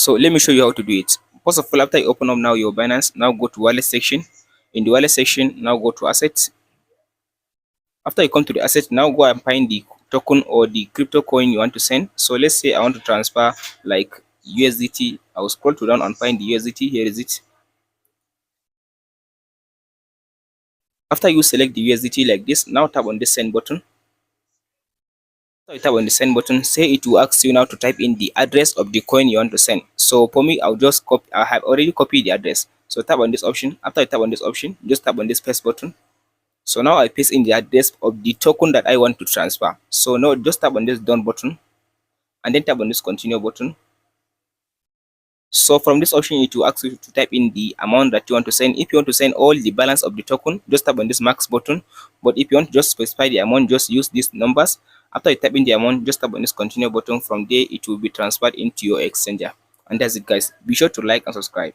So let me show you how to do it. First of all, after you open up now your Binance, now go to wallet section. In the wallet section, now go to assets. After you come to the asset, now go and find the token or the crypto coin you want to send. So let's say I want to transfer like USDT. I will scroll to down and find the USDT. Here is it. After you select the USDT like this, now tap on the send button. After you tap on the send button, say it will ask you now to type in the address of the coin you want to send. So for me, I'll just copy. I have already copied the address. So tap on this option. After you tap on this option, just tap on this paste button. So now I paste in the address of the token that I want to transfer. So now just tap on this done button and then tap on this continue button. So from this option, it will ask you to type in the amount that you want to send. If you want to send all the balance of the token, just tap on this max button. But if you want to just specify the amount, just use these numbers. After you type in the amount, just tap on this continue button. From there, it will be transferred into your exchanger. And that's it, guys. Be sure to like and subscribe.